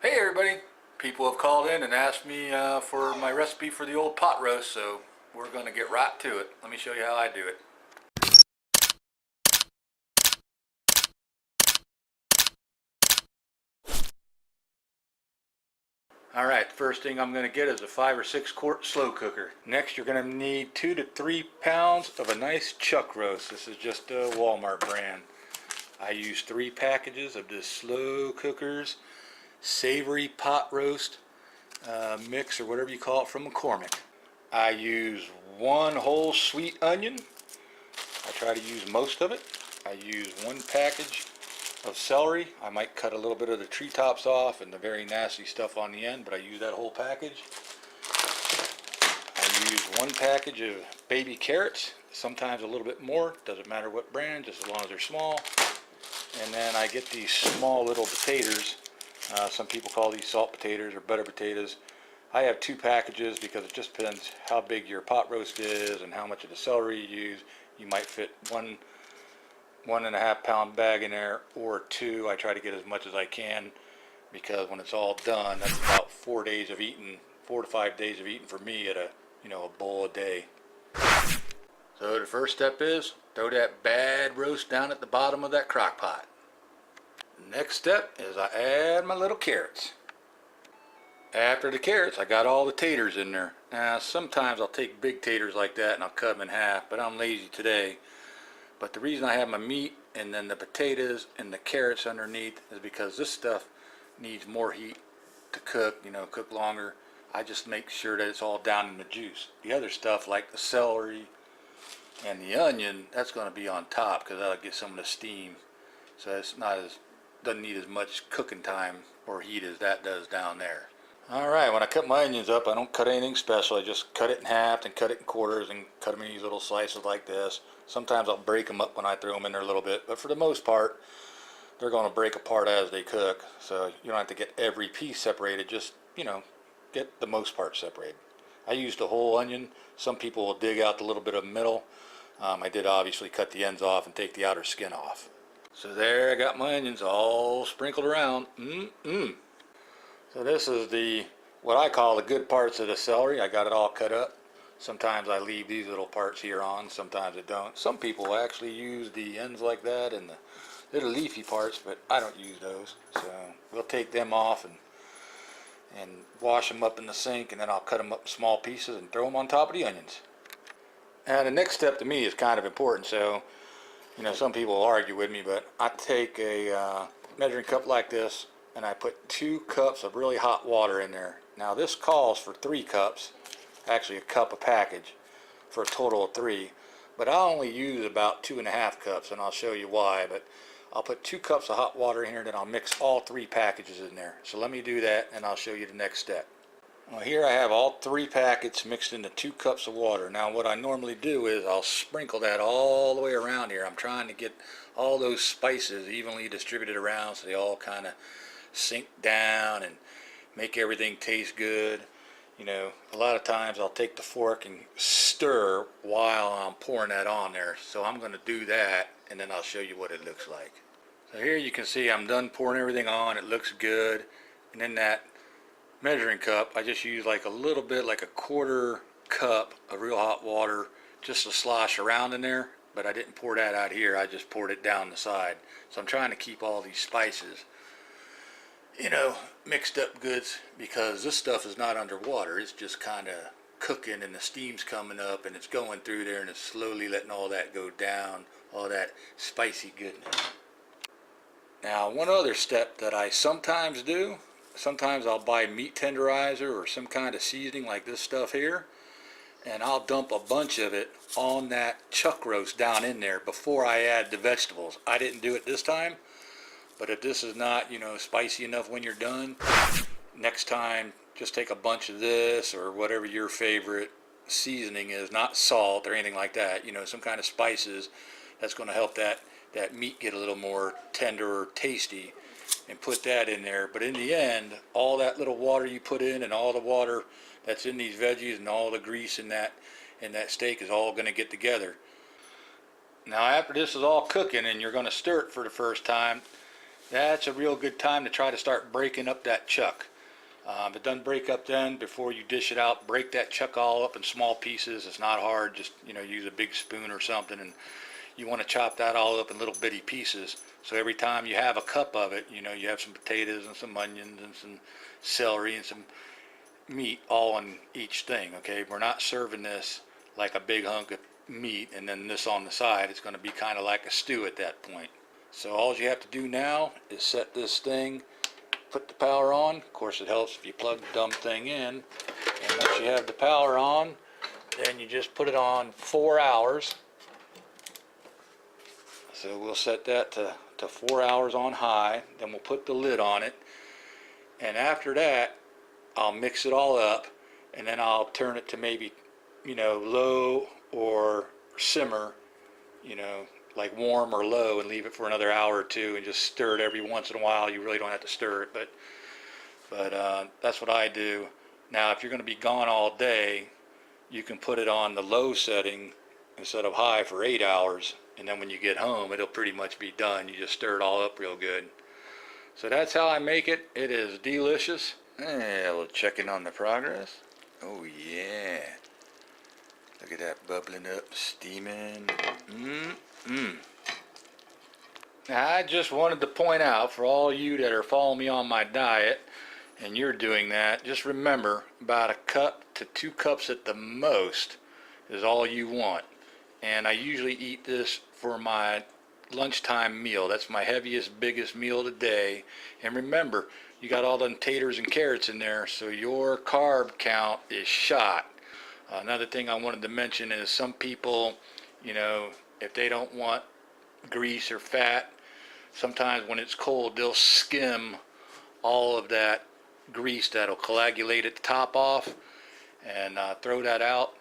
Hey everybody! People have called in and asked me for my recipe for the old pot roast, so we're going to get right to it. Let me show you how I do it. Alright, first thing I'm going to get is a 5 or 6 quart slow cooker. Next you're going to need 2 to 3 pounds of a nice chuck roast. This is just a Walmart brand. I use 3 packages of this slow cookers savory pot roast mix, or whatever you call it, from McCormick. I use 1 whole sweet onion. I try to use most of it. I use 1 package of celery. I might cut a little bit of the treetops off and the very nasty stuff on the end, but I use that whole package. I use 1 package of baby carrots, sometimes a little bit more, doesn't matter what brand, just as long as they're small. And then I get these small little potatoes. Some people call these salt potatoes or butter potatoes. I have 2 packages because it just depends how big your pot roast is and how much of the celery you use. You might fit 1.5 pound bag in there, or 2. I try to get as much as I can because when it's all done, that's about 4 days of eating, 4 to 5 days of eating for me at a bowl a day. So the first step is throw that bad roast down at the bottom of that crock pot. Next step is I add my little carrots. After the carrots, I got all the taters in there. Now sometimes I'll take big taters like that and I'll cut them in half, but I'm lazy today. But the reason I have my meat and then the potatoes and the carrots underneath is because this stuff needs more heat to cook, cook longer. I just make sure that it's all down in the juice. The other stuff like the celery and the onion, that's going to be on top because that'll get some of the steam. So it's doesn't need as much cooking time or heat as that does down there. Alright, when I cut my onions up, I don't cut anything special. I just cut it in half and cut it in quarters and cut them in these little slices like this. Sometimes I'll break them up when I throw them in there a little bit, but for the most part, they're going to break apart as they cook. So you don't have to get every piece separated, just, get the most part separated. I used a whole onion. Some people will dig out the little bit of middle. I did obviously cut the ends off and take the outer skin off. So there I got my onions all sprinkled around. So this is what I call the good parts of the celery. I got it all cut up. Sometimes I leave these little parts here on, sometimes I don't. Some people actually use the ends like that and the little leafy parts, but I don't use those. So we'll take them off and wash them up in the sink, and then I'll cut them up in small pieces and throw them on top of the onions. And the next step to me is kind of important. So some people will argue with me, but I take a measuring cup like this and I put 2 cups of really hot water in there. Now this calls for 3 cups, actually a cup a package, for a total of 3. But I'll only use about 2.5 cups, and I'll show you why. But I'll put 2 cups of hot water in here, then I'll mix all 3 packages in there. So let me do that and I'll show you the next step. Well, here I have all 3 packets mixed into 2 cups of water. Now what I normally do is I'll sprinkle that all the way around here. I'm trying to get all those spices evenly distributed around so they all kind of sink down and make everything taste good. A lot of times I'll take the fork and stir while I'm pouring that on there. So I'm going to do that and then I'll show you what it looks like. So here you can see I'm done pouring everything on. It looks good. And then that measuring cup, I just use like a little bit, like a 1/4 cup of real hot water just to slosh around in there, but I didn't pour that out here. I just poured it down the side. So I'm trying to keep all these spices mixed up goods, because this stuff is not underwater. It's just kind of cooking and the steam's coming up and it's going through there and it's slowly letting all that go down, all that spicy goodness. Now one other step that I sometimes do, sometimes I'll buy meat tenderizer or some kind of seasoning like this stuff here, and I'll dump a bunch of it on that chuck roast down in there before I add the vegetables. I didn't do it this time, but if this is not spicy enough when you're done, next time just take a bunch of this or whatever your favorite seasoning is, not salt or anything like that, some kind of spices that's going to help that meat get a little more tender or tasty, and put that in there. But in the end, all that little water you put in and all the water that's in these veggies and all the grease in that steak is all going to get together. Now after this is all cooking and you're going to stir it for the first time, that's a real good time to try to start breaking up that chuck. If it doesn't break up then, before you dish it out, break that chuck all up in small pieces. It's not hard. Just, use a big spoon or something, and you want to chop that all up in little bitty pieces. So every time you have a cup of it, you have some potatoes and some onions and some celery and some meat all on each thing, okay? We're not serving this like a big hunk of meat and then this on the side. It's going to be kind of like a stew at that point. So all you have to do now is set this thing, put the power on. Of course, it helps if you plug the dumb thing in. And once you have the power on, then you just put it on 4 hours. So we'll set that to 4 hours on high. Then we'll put the lid on it. And after that, I'll mix it all up, and then I'll turn it to maybe, low or simmer, like warm or low, and leave it for another hour or two, and just stir it every once in a while. You really don't have to stir it, but that's what I do. Now, if you're going to be gone all day, you can put it on the low setting instead of high for 8 hours, and then when you get home, it'll pretty much be done. You just stir it all up real good. So that's how I make it. It is delicious. A little checking on the progress. Oh yeah. Look at that bubbling up, steaming. Now, I just wanted to point out for all you that are following me on my diet, and you're doing that, just remember about a cup to 2 cups at the most is all you want. And I usually eat this for my lunchtime meal. That's my heaviest, biggest meal of the day. And remember, you got all them taters and carrots in there, so your carb count is shot. Another thing I wanted to mention is some people, if they don't want grease or fat, sometimes when it's cold, they'll skim all of that grease that'll coagulate at the top off and throw that out.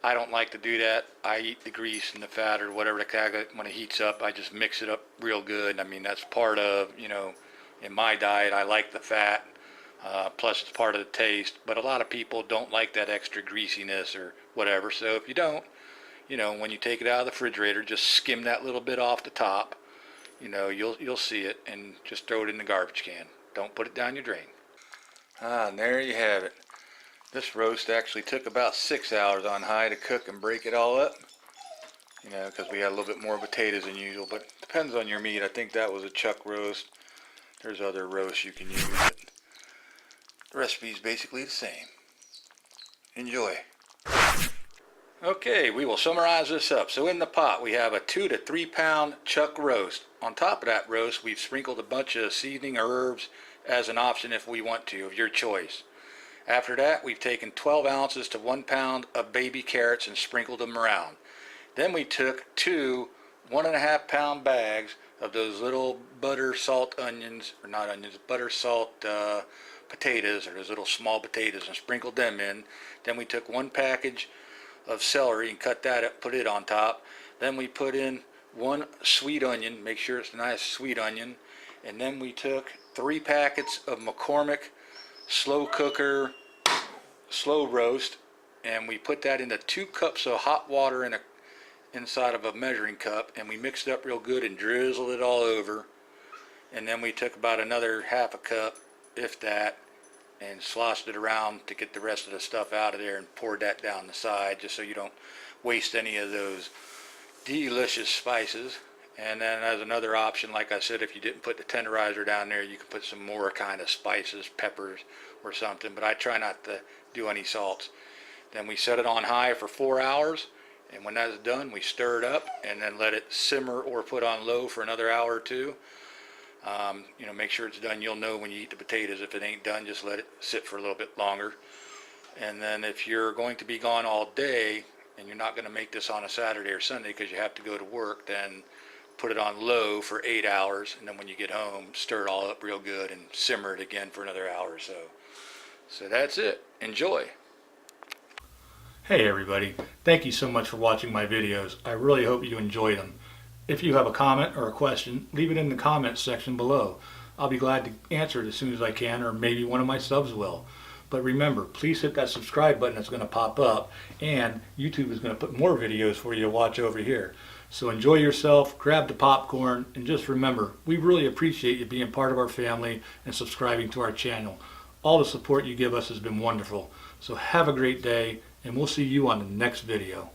I don't like to do that. I eat the grease and the fat or whatever the coagulate when it heats up. I just mix it up real good. I mean, that's part of, in my diet, I like the fat, plus it's part of the taste, but a lot of people don't like that extra greasiness or whatever. So if you don't, when you take it out of the refrigerator, just skim that little bit off the top. You'll see it, and just throw it in the garbage can. Don't put it down your drain. And there you have it. This roast actually took about 6 hours on high to cook and break it all up. Because we had a little bit more potatoes than usual, but it depends on your meat. I think that was a chuck roast. There's other roasts you can use, but the recipe is basically the same. Enjoy. Okay, we will summarize this up. So in the pot, we have a 2 to 3 pound chuck roast. On top of that roast, we've sprinkled a bunch of seasoning herbs as an option if we want to, of your choice. After that, we've taken 12 ounces to 1 pound of baby carrots and sprinkled them around. Then we took 2 1.5 pound bags of those little butter salt onions, or not onions, butter salt potatoes, or those little small potatoes, and sprinkled them in. Then we took 1 package of celery and cut that up, put it on top. Then we put in 1 sweet onion, make sure it's a nice sweet onion. And then we took 3 packets of McCormick slow cooker, slow roast, and we put that into 2 cups of hot water inside of a measuring cup, and we mixed it up real good and drizzled it all over. And then we took about another half a cup, if that, and sloshed it around to get the rest of the stuff out of there, and poured that down the side just so you don't waste any of those delicious spices. And then as another option, like I said, if you didn't put the tenderizer down there, you can put some more kind of spices, peppers or something, but I try not to do any salts. Then we set it on high for 4 hours, and when that's done, we stir it up and then let it simmer or put on low for another hour or two. Make sure it's done. You'll know when you eat the potatoes. If it ain't done, just let it sit for a little bit longer. And then if you're going to be gone all day and you're not going to make this on a Saturday or Sunday because you have to go to work, then put it on low for 8 hours, and then when you get home, stir it all up real good and simmer it again for another hour or so. So that's it. Enjoy. Hey everybody, thank you so much for watching my videos. I really hope you enjoyed them. If you have a comment or a question, leave it in the comments section below. I'll be glad to answer it as soon as I can, or maybe one of my subs will. But remember, please hit that subscribe button that's going to pop up, and YouTube is going to put more videos for you to watch over here. So enjoy yourself, grab the popcorn, and just remember, we really appreciate you being part of our family and subscribing to our channel. All the support you give us has been wonderful. So have a great day, and we'll see you on the next video.